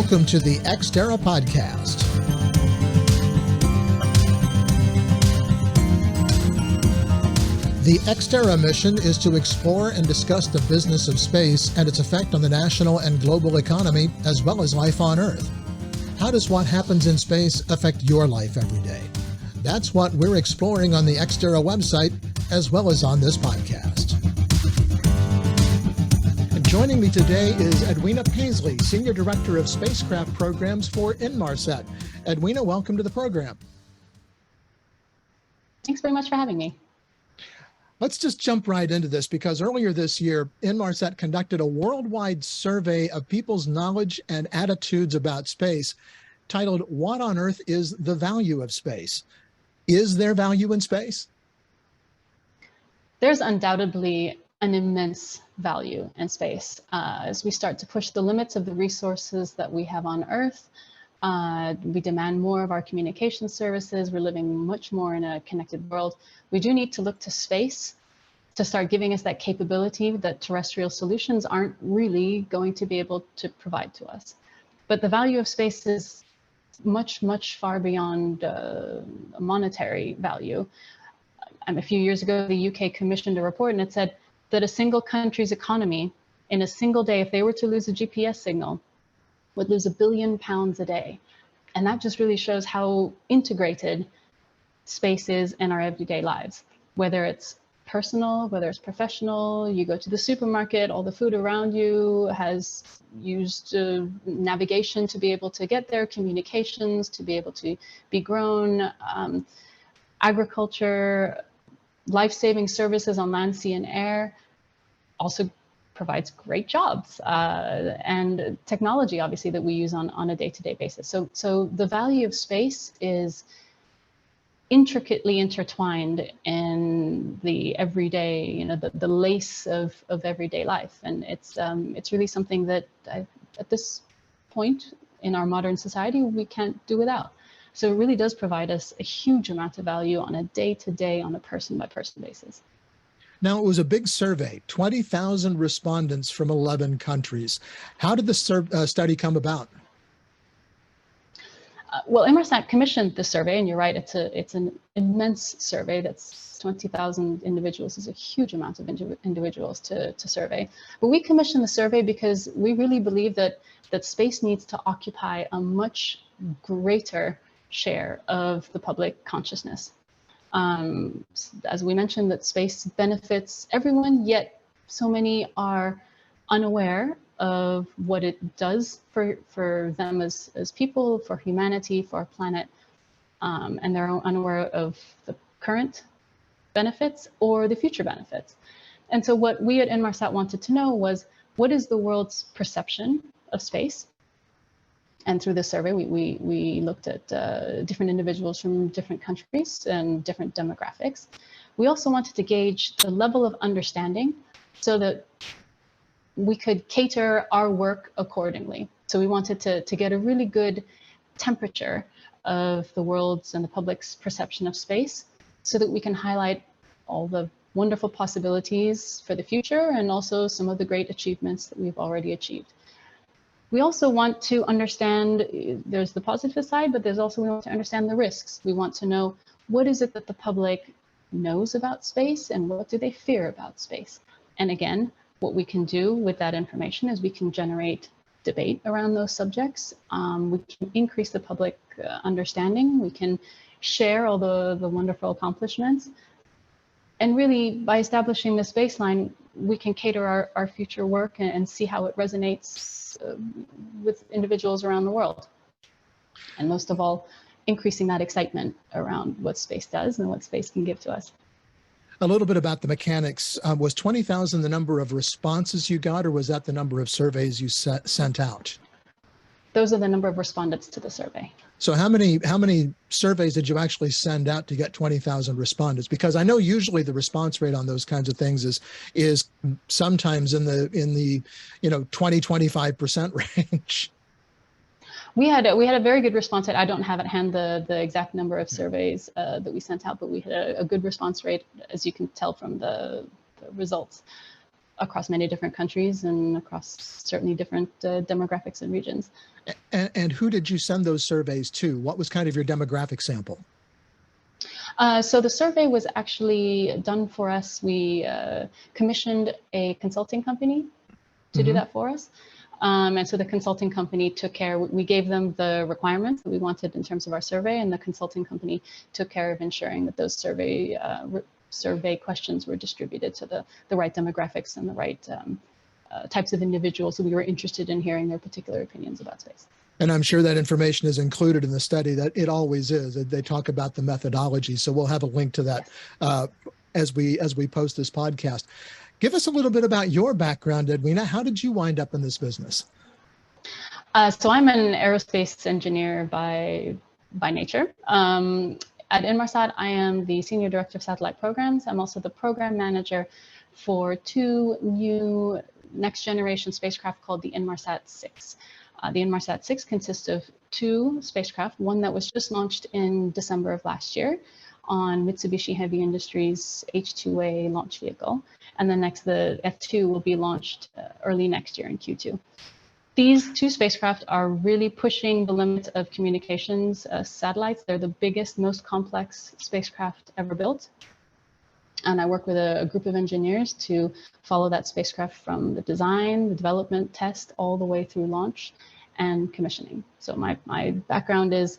Welcome to the Ex Terra Podcast. The Ex Terra mission is to explore and discuss the business of space and its effect on the national and global economy, as well as life on Earth. How does what happens in space affect your life every day? That's what we're exploring on the Ex Terra website, as well as on this podcast. Joining me today is Edwina Paisley, Senior Director of Spacecraft Programs for Inmarsat. Edwina, welcome to the program. Thanks very much for having me. Let's just jump right into this, because earlier this year, Inmarsat conducted a worldwide survey of people's knowledge and attitudes about space, titled, "What on Earth is the Value of Space?" Is there value in space? There's undoubtedly an immense value in space. As we start to push the limits of the resources that we have on Earth, we demand more of our communication services. We're living much more in a connected world. We do need to look to space to start giving us that capability that terrestrial solutions aren't really going to be able to provide to us. But the value of space is much, much far beyond monetary value. A few years ago, the UK commissioned a report, and it said that a single country's economy in a single day, if they were to lose a GPS signal, would lose £1 billion a day. And that just really shows how integrated space is in our everyday lives, whether it's personal, whether it's professional. You go to the supermarket, all the food around you has used navigation to be able to get there, communications to be able to be grown, agriculture, life-saving services on land, sea, and air also provides great jobs, and technology, obviously, that we use on a day-to-day basis. So the value of space is intricately intertwined in the everyday, the lace of everyday life, and it's really something that at this point in our modern society we can't do without. So it really does provide us a huge amount of value on a day-to-day, on a person-by-person basis. Now, it was a big survey, 20,000 respondents from 11 countries. How did the study come about? Well, Inmarsat commissioned the survey, and you're right, it's an immense survey. That's 20,000 individuals is a huge amount of individuals to survey. But we commissioned the survey because we really believe that space needs to occupy a much greater share of the public consciousness. As we mentioned, that space benefits everyone, yet so many are unaware of what it does for them as people, for humanity, for our planet, and they're unaware of the current benefits or the future benefits. And so what we at Inmarsat wanted to know was, what is the world's perception of space? And through this survey, we looked at different individuals from different countries and different demographics. We also wanted to gauge the level of understanding so that we could cater our work accordingly. So we wanted to get a really good temperature of the world's and the public's perception of space so that we can highlight all the wonderful possibilities for the future and also some of the great achievements that we've already achieved. We also want to understand, there's the positive side, but we want to understand the risks. We want to know, what is it that the public knows about space and what do they fear about space? And again, what we can do with that information is we can generate debate around those subjects. We can increase the public understanding. We can share all the wonderful accomplishments. And really, by establishing this baseline, we can cater our future work and see how it resonates with individuals around the world. And most of all, increasing that excitement around what space does and what space can give to us. A little bit about the mechanics. Was 20,000 the number of responses you got, or was that the number of surveys you sent out? Those are the number of respondents to the survey. So how many surveys did you actually send out to get 20,000 respondents? Because I know usually the response rate on those kinds of things is sometimes in the 20-25% range. We had a very good response rate. I don't have at hand the exact number of surveys that we sent out, but we had a good response rate, as you can tell from the results. across many different countries and across certainly different demographics and regions. And who did you send those surveys to? What was kind of your demographic sample? So the survey was actually done for us. We commissioned a consulting company to do that for us. And so the consulting company took care, we gave them the requirements that we wanted in terms of our survey, and the consulting company took care of ensuring that those survey questions were distributed to the right demographics and the right types of individuals who we were interested in hearing their particular opinions about space. And I'm sure that information is included in the study. That it always is. They talk about the methodology, so we'll have a link to that as we post this podcast. Give us a little bit about your background, Edwina. How did you wind up in this business? So I'm an aerospace engineer by nature. At Inmarsat, I am the Senior Director of Satellite Programs. I'm also the Program Manager for 2 new next generation spacecraft called the Inmarsat 6. The Inmarsat 6 consists of 2 spacecraft, one that was just launched in December of last year on Mitsubishi Heavy Industries H2A launch vehicle. And then next, the F2 will be launched early next year in Q2. These 2 spacecraft are really pushing the limits of communications satellites. They're the biggest, most complex spacecraft ever built. And I work with a group of engineers to follow that spacecraft from the design, the development, test, all the way through launch and commissioning. So my background is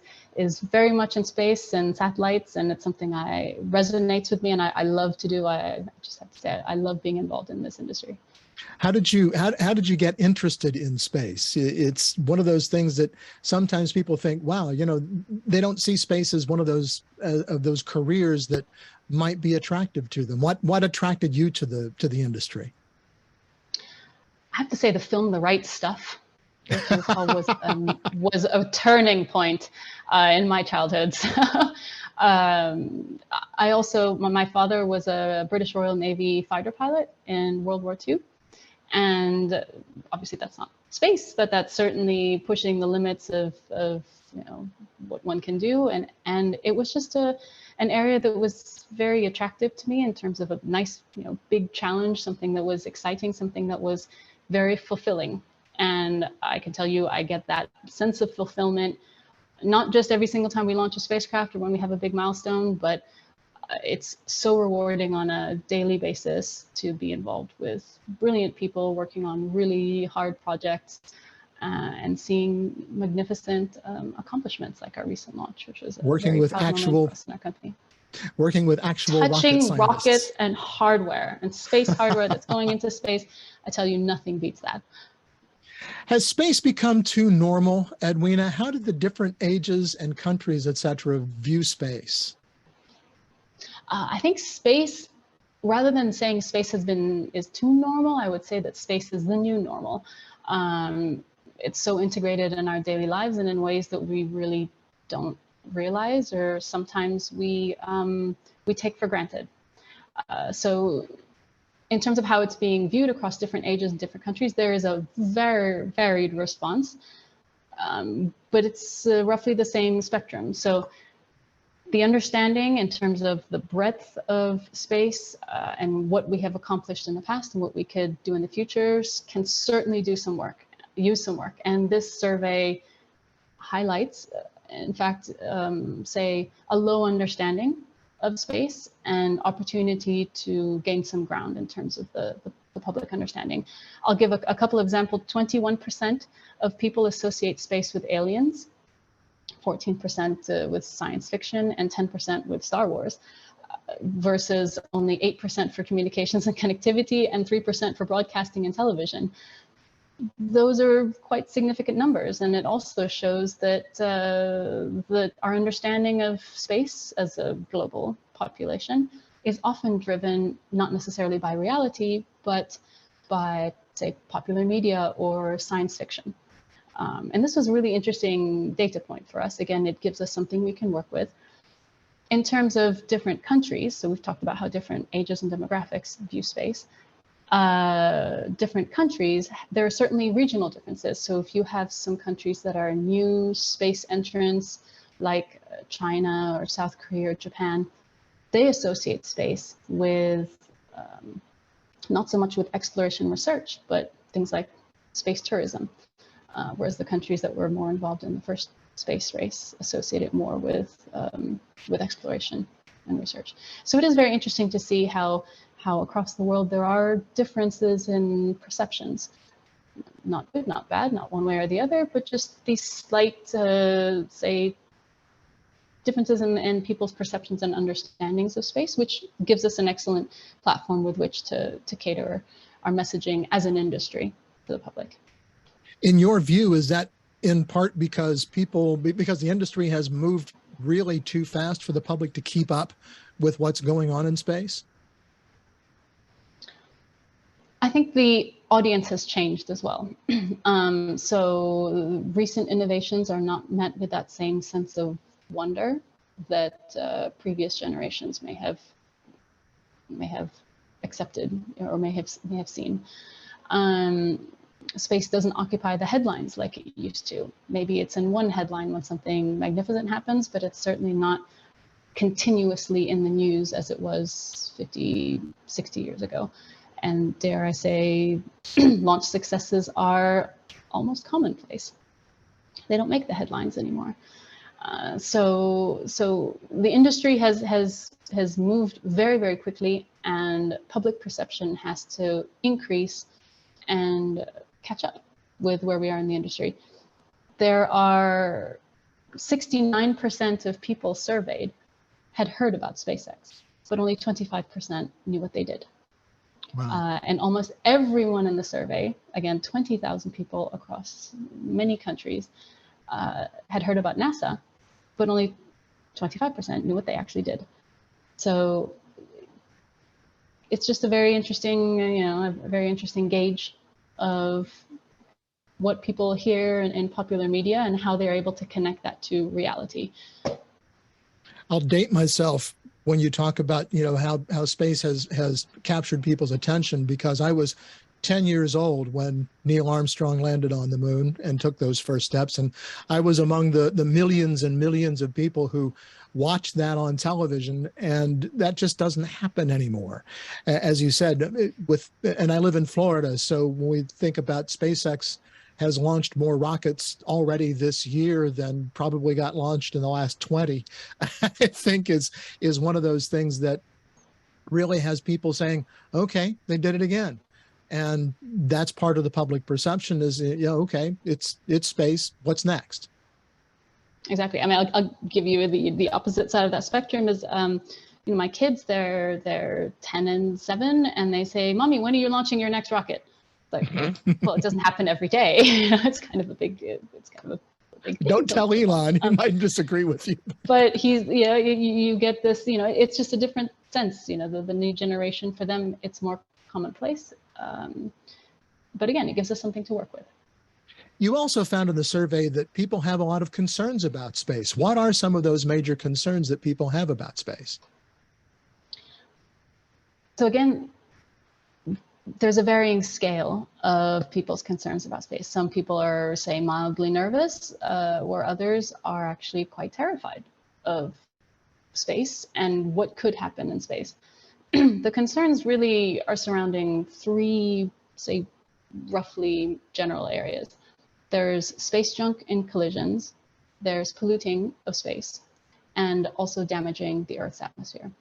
very much in space and satellites, and it's something I resonates with me and I love to do. I just have to say, I love being involved in this industry. How did you get interested in space? It's one of those things that sometimes people think, wow, you know, they don't see space as one of those careers that might be attractive to them. What attracted you to the industry? I have to say the film The Right Stuff, which was a turning point in my childhood. I also, my father was a British Royal Navy fighter pilot in World War II. And obviously that's not space, but that's certainly pushing the limits of you know, what one can do. And it was just an area that was very attractive to me in terms of a nice, you know, big challenge, something that was exciting, something that was very fulfilling. And I can tell you, I get that sense of fulfillment, not just every single time we launch a spacecraft or when we have a big milestone, but it's so rewarding on a daily basis to be involved with brilliant people working on really hard projects and seeing magnificent accomplishments like our recent launch, which was working with actual for us in our company. Working with actual touching rocket rockets and hardware and space hardware that's going into space. I tell you, nothing beats that. Has space become too normal, Edwina? How did the different ages and countries, et cetera, view space? I think space, rather than saying space is too normal, I would say that space is the new normal. It's so integrated in our daily lives and in ways that we really don't realize, or sometimes we take for granted. So in terms of how it's being viewed across different ages and different countries, there is a very varied response, but it's roughly the same spectrum. So the understanding in terms of the breadth of space and what we have accomplished in the past and what we could do in the future can certainly use some work. And this survey highlights, in fact, say a low understanding of space and opportunity to gain some ground in terms of the public understanding. I'll give a couple of examples. 21% of people associate space with aliens, 14% with science fiction, and 10% with Star Wars, versus only 8% for communications and connectivity and 3% for broadcasting and television. Those are quite significant numbers, and it also shows that our understanding of space as a global population is often driven not necessarily by reality, but by, say, popular media or science fiction. And this was a really interesting data point for us. Again, it gives us something we can work with. In terms of different countries, so we've talked about how different ages and demographics view space. Different countries, there are certainly regional differences. So if you have some countries that are new space entrants, like China or South Korea or Japan, they associate space with not so much with exploration research, but things like space tourism, whereas the countries that were more involved in the first space race associate it more with exploration and research. So it is very interesting to see how across the world there are differences in perceptions. Not good, not bad, not one way or the other, but just these slight, say, differences in people's perceptions and understandings of space, which gives us an excellent platform with which to cater our messaging as an industry to the public. In your view, is that in part because the industry has moved really too fast for the public to keep up with what's going on in space? I think the audience has changed as well. So recent innovations are not met with that same sense of wonder that previous generations may have accepted or may have seen. Space doesn't occupy the headlines like it used to. Maybe it's in one headline when something magnificent happens, but it's certainly not continuously in the news as it was 50, 60 years ago. And dare I say, launch successes are almost commonplace. They don't make the headlines anymore. So the industry has moved very, very quickly, and public perception has to increase and catch up with where we are in the industry. There are 69% of people surveyed had heard about SpaceX, but only 25% knew what they did. Wow. And almost everyone in the survey, again, 20,000 people across many countries, had heard about NASA, but only 25% knew what they actually did. So it's just a very interesting, a very interesting gauge of what people hear in popular media and how they're able to connect that to reality. I'll date myself when you talk about, how space has captured people's attention, because I was 10 years old when Neil Armstrong landed on the moon and took those first steps. And I was among the millions and millions of people who watched that on television, and that just doesn't happen anymore. As you said, and I live in Florida, so when we think about SpaceX has launched more rockets already this year than probably got launched in the last 20, I think is one of those things that really has people saying, okay, they did it again. And that's part of the public perception is, okay, it's space, what's next? Exactly. I mean, I'll give you the opposite side of that spectrum is, my kids, they're 10 and 7, and they say, "Mommy, when are you launching your next rocket?" Like, well, it doesn't happen every day. It's kind of a big thing. Don't tell Elon, he might disagree with you. But he's, you get this, it's just a different sense, the new generation, for them, it's more commonplace. But again, it gives us something to work with. You also found in the survey that people have a lot of concerns about space. What are some of those major concerns that people have about space? So again, there's a varying scale of people's concerns about space. Some people are, say, mildly nervous, where others are actually quite terrified of space and what could happen in space. The concerns really are surrounding 3, say, roughly general areas. There's space junk in collisions, there's polluting of space, and also damaging the Earth's atmosphere.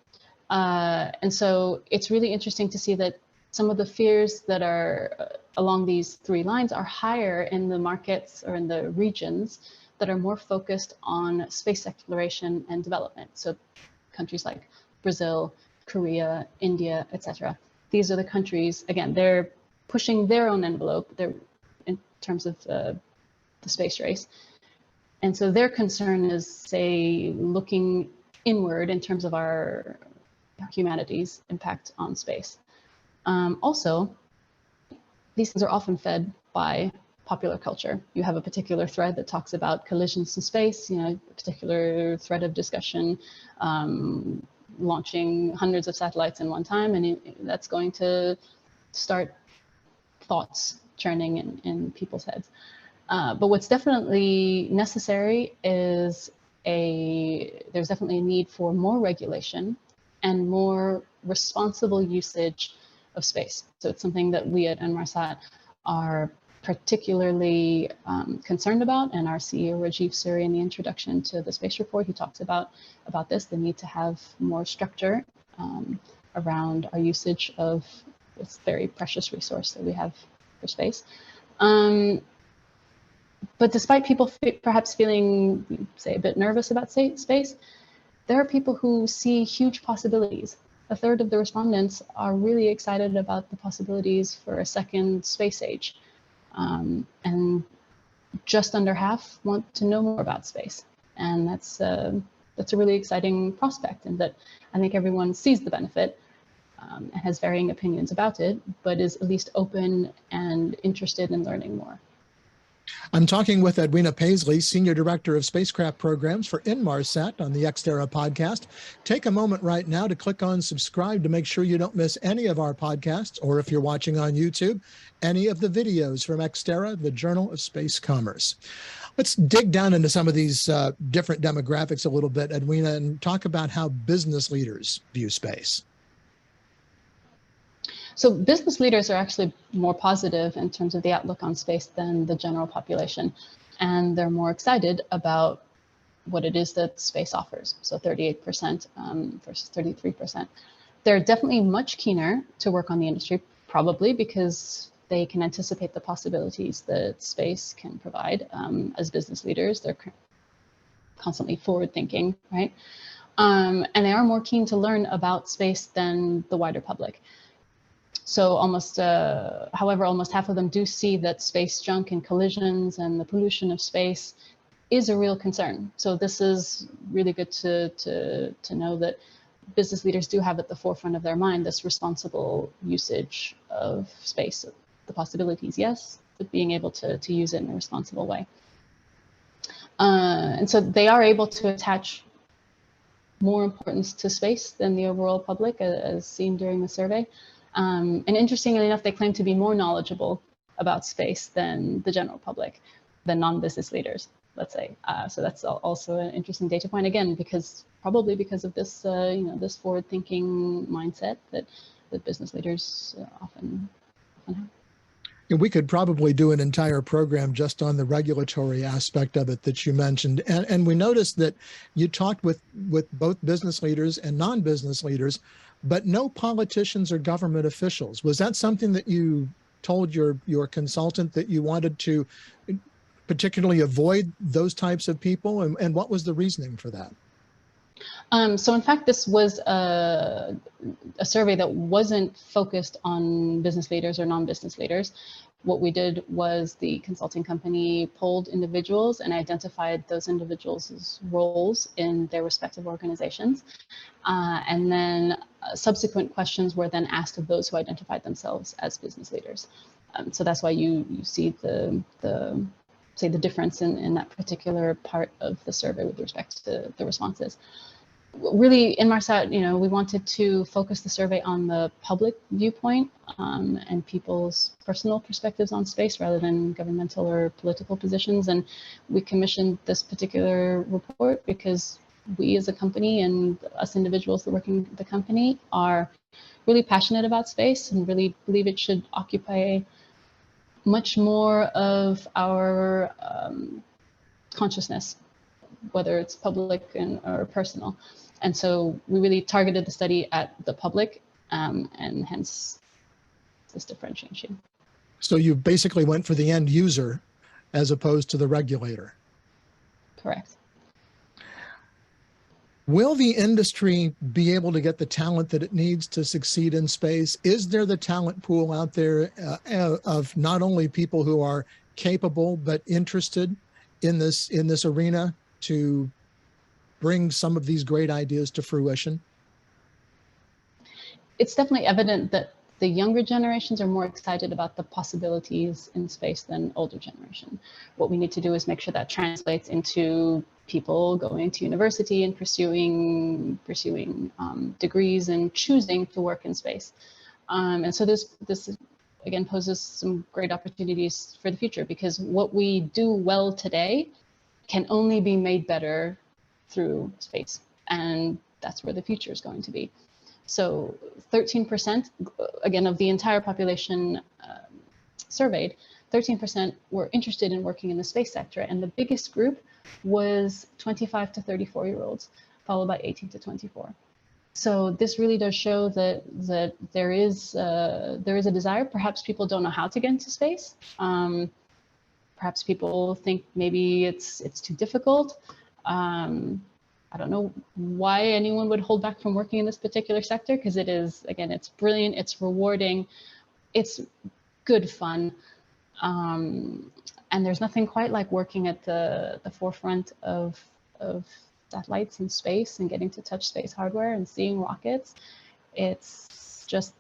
And so it's really interesting to see that some of the fears that are along these 3 lines are higher in the markets or in the regions that are more focused on space exploration and development. So countries like Brazil, Korea, India, etc. These are the countries, again, they're pushing their own envelope in terms of the space race. And so their concern is, say, looking inward in terms of our humanity's impact on space. Also, these things are often fed by popular culture. You have a particular thread that talks about collisions in space, a particular thread of discussion, launching hundreds of satellites in one time, and that's going to start thoughts churning in people's heads. But what's definitely necessary is there's definitely a need for more regulation and more responsible usage of space. So it's something that we at Inmarsat are particularly concerned about, and our CEO Rajiv Suri, in the introduction to the space report, he talks about this, the need to have more structure around our usage of this very precious resource that we have for space. But despite people perhaps feeling, say, a bit nervous about space, there are people who see huge possibilities. A third of the respondents are really excited about the possibilities for a second space age. And just under half want to know more about space. And that's a really exciting prospect, and that I think everyone sees the benefit and has varying opinions about it, but is at least open and interested in learning more. I'm talking with Edwina Paisley, Senior Director of Spacecraft Programs for Inmarsat on the Ex Terra Podcast. Take a moment right now to click on subscribe to make sure you don't miss any of our podcasts, or if you're watching on YouTube, any of the videos from Ex Terra, the Journal of Space Commerce. Let's dig down into some of these different demographics a little bit, Edwina, and talk about how business leaders view space. So business leaders are actually more positive in terms of the outlook on space than the general population, and they're more excited about what it is that space offers. So 38% versus 33%. They're definitely much keener to work on the industry, probably because they can anticipate the possibilities that space can provide. As business leaders, they're constantly forward thinking, right? And they are more keen to learn about space than the wider public. So however, almost half of them do see that space junk and collisions and the pollution of space is a real concern. So this is really good to know that business leaders do have at the forefront of their mind this responsible usage of space. The possibilities, yes, but being able to use it in a responsible way. And so they are able to attach more importance to space than the overall public, as seen during the survey. And interestingly enough, they claim to be more knowledgeable about space than the general public, than non-business leaders, let's say. So that's also an interesting data point, again, probably because of this, this forward-thinking mindset that business leaders often have. We could probably do an entire program just on the regulatory aspect of it that you mentioned. And we noticed that you talked with both business leaders and non-business leaders, but no politicians or government officials. Was that something that you told your consultant that you wanted to particularly avoid those types of people? And what was the reasoning for that? So in fact, this was a survey that wasn't focused on business leaders or non-business leaders. What we did was the consulting company polled individuals and identified those individuals' roles in their respective organizations. And then subsequent questions were then asked of those who identified themselves as business leaders. So that's why you see the difference in that particular part of the survey with respect to the responses. Really, Inmarsat, we wanted to focus the survey on the public viewpoint and people's personal perspectives on space rather than governmental or political positions. And we commissioned this particular report because we as a company and us individuals that work in the company are really passionate about space and really believe it should occupy much more of our consciousness, whether it's public or personal. And so we really targeted the study at the public, and hence this differentiation. So you basically went for the end user as opposed to the regulator. Correct. Will the industry be able to get the talent that it needs to succeed in space? Is there the talent pool out there of not only people who are capable but interested in this arena to bring some of these great ideas to fruition? It's definitely evident that the younger generations are more excited about the possibilities in space than older generation. What we need to do is make sure that translates into people going to university and pursuing degrees and choosing to work in space. And so this again poses some great opportunities for the future, because what we do well today can only be made better through space, and that's where the future is going to be. So 13%, again, of the entire population surveyed, 13% were interested in working in the space sector. And the biggest group was 25 to 34-year-olds, followed by 18 to 24. So this really does show that there is a desire. Perhaps people don't know how to get into space. Perhaps people think maybe it's too difficult. I don't know why anyone would hold back from working in this particular sector, because it is, again, it's brilliant, it's rewarding, it's good fun. And there's nothing quite like working at the forefront of satellites in space and getting to touch space hardware and seeing rockets. It's just,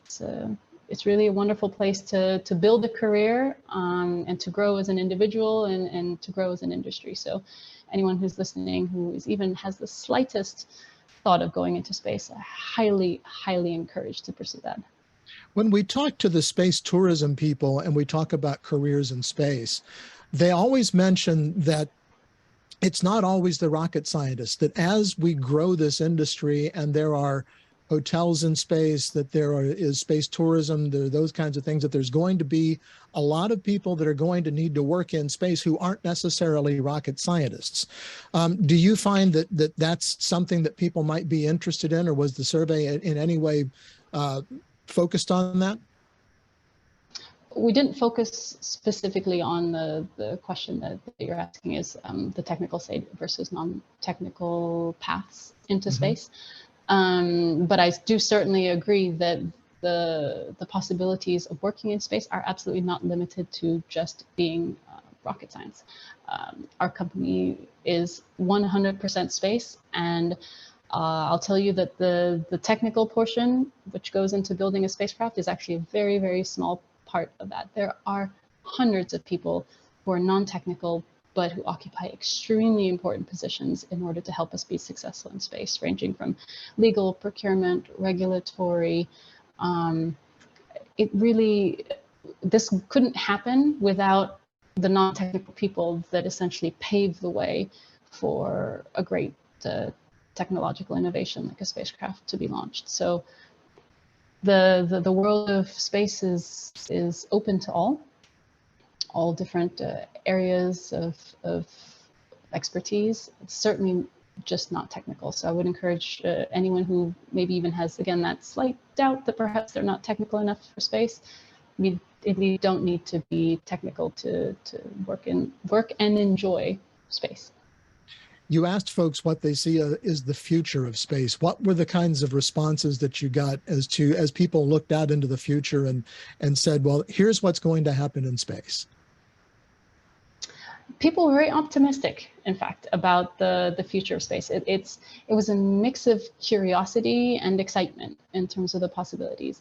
it's really a wonderful place to build a career and to grow as an individual and to grow as an industry. So anyone who's listening who even has the slightest thought of going into space, I highly, highly encourage to pursue that. When we talk to the space tourism people and we talk about careers in space, they always mention that it's not always the rocket scientists, that as we grow this industry and there are hotels in space, that is space tourism, there are those kinds of things, that there's going to be a lot of people that are going to need to work in space who aren't necessarily rocket scientists. Do you find that that's something that people might be interested in, or was the survey in any way focused on that? We didn't focus specifically on the question that you're asking, is the technical side versus non-technical paths into space. But I do certainly agree that the possibilities of working in space are absolutely not limited to just being rocket science. Our company is 100% space, and I'll tell you that the technical portion, which goes into building a spacecraft, is actually a very, very small part of that. There are hundreds of people who are non-technical, but who occupy extremely important positions in order to help us be successful in space, ranging from legal, procurement, regulatory. This couldn't happen without the non-technical people that essentially pave the way for a great technological innovation like a spacecraft to be launched. So the world of space is open to all different areas of expertise. It's certainly just not technical. So I would encourage anyone who maybe even has, again, that slight doubt that perhaps they're not technical enough for space. You don't need to be technical to work and enjoy space. You asked folks what they see is the future of space. What were the kinds of responses that you got as people looked out into the future and said, well, here's what's going to happen in space? People were very optimistic, in fact, about the future of space. It was a mix of curiosity and excitement in terms of the possibilities.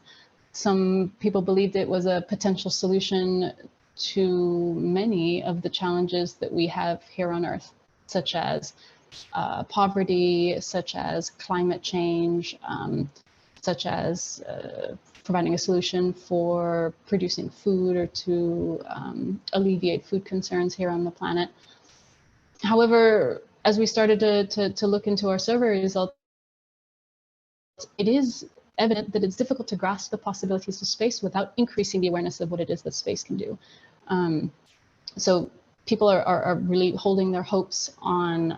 Some people believed it was a potential solution to many of the challenges that we have here on Earth, such as poverty, such as climate change, such as providing a solution for producing food or to alleviate food concerns here on the planet. However, as we started to look into our survey results, it is evident that it's difficult to grasp the possibilities of space without increasing the awareness of what it is that space can do. So people are really holding their hopes on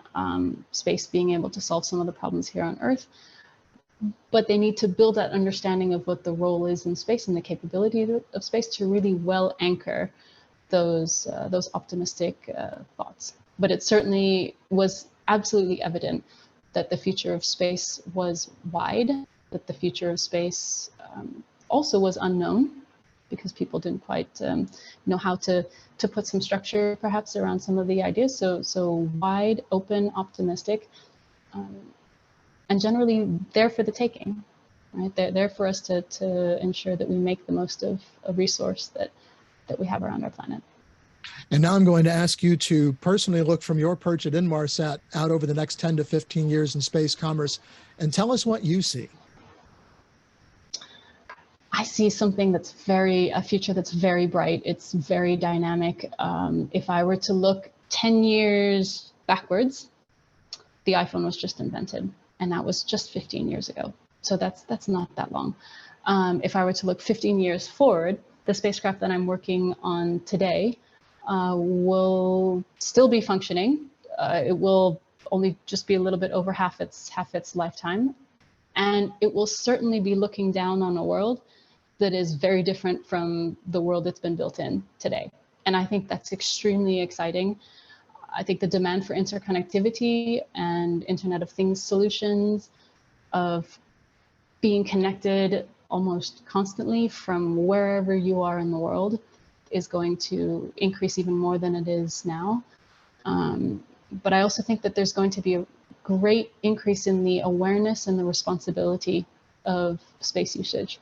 space being able to solve some of the problems here on Earth, but they need to build that understanding of what the role is in space and the capability of space to really well anchor those optimistic thoughts. But it certainly was absolutely evident that the future of space was wide, that the future of space also was unknown, because people didn't quite know how to put some structure perhaps around some of the ideas. So wide, open, optimistic, and generally there for the taking, right? They're there for us to ensure that we make the most of a resource that we have around our planet. And now I'm going to ask you to personally look from your perch at Inmarsat out over the next 10 to 15 years in space commerce and tell us what you see. I see something a future that's very bright. It's very dynamic. If I were to look 10 years backwards, the iPhone was just invented, and that was just 15 years ago. So that's not that long. If I were to look 15 years forward, the spacecraft that I'm working on today will still be functioning. It will only just be a little bit over half its lifetime, and it will certainly be looking down on a world that is very different from the world that's been built in today. And I think that's extremely exciting. I think the demand for interconnectivity and Internet of Things solutions, of being connected almost constantly from wherever you are in the world, is going to increase even more than it is now. But I also think that there's going to be a great increase in the awareness and the responsibility of space usage.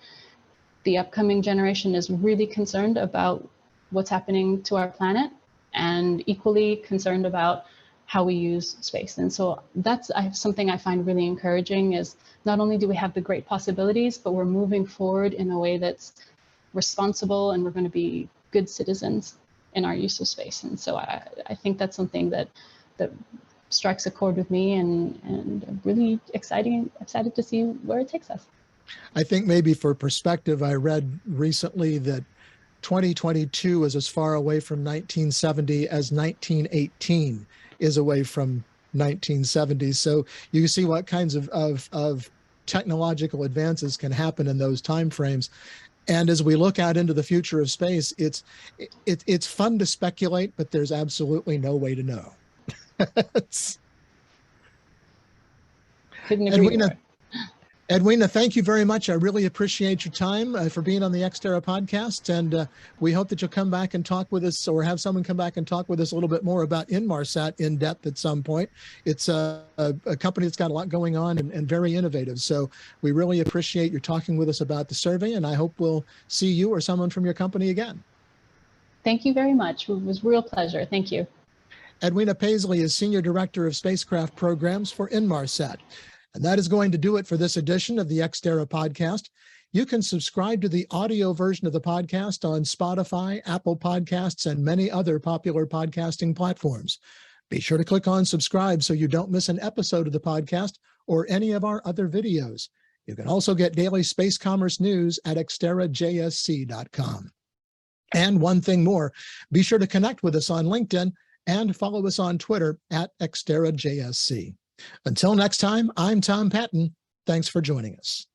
The upcoming generation is really concerned about what's happening to our planet, and equally concerned about how we use space. And so that's something I find really encouraging, is not only do we have the great possibilities, but we're moving forward in a way that's responsible, and we're going to be good citizens in our use of space. And so I think that's something that strikes a chord with me, and I'm really excited to see where it takes us. I think maybe for perspective, I read recently that 2022 is as far away from 1970 as 1918 is away from 1970. So you see what kinds of technological advances can happen in those timeframes. And as we look out into the future of space, it's fun to speculate, but there's absolutely no way to know. Couldn't agree more. Edwina, thank you very much. I really appreciate your time for being on the Ex Terra podcast, and we hope that you'll come back and talk with us, or have someone come back and talk with us a little bit more about Inmarsat in depth at some point. It's a company that's got a lot going on and very innovative. So we really appreciate your talking with us about the survey, and I hope we'll see you or someone from your company again. Thank you very much. It was a real pleasure. Thank you. Edwina Paisley is Senior Director of Spacecraft Programs for Inmarsat. And that is going to do it for this edition of the Ex Terra podcast. You can subscribe to the audio version of the podcast on Spotify, Apple Podcasts, and many other popular podcasting platforms. Be sure to click on subscribe so you don't miss an episode of the podcast or any of our other videos. You can also get daily space commerce news at xterrajsc.com. And one thing more, be sure to connect with us on LinkedIn and follow us on Twitter at xterrajsc. Until next time, I'm Tom Patton. Thanks for joining us.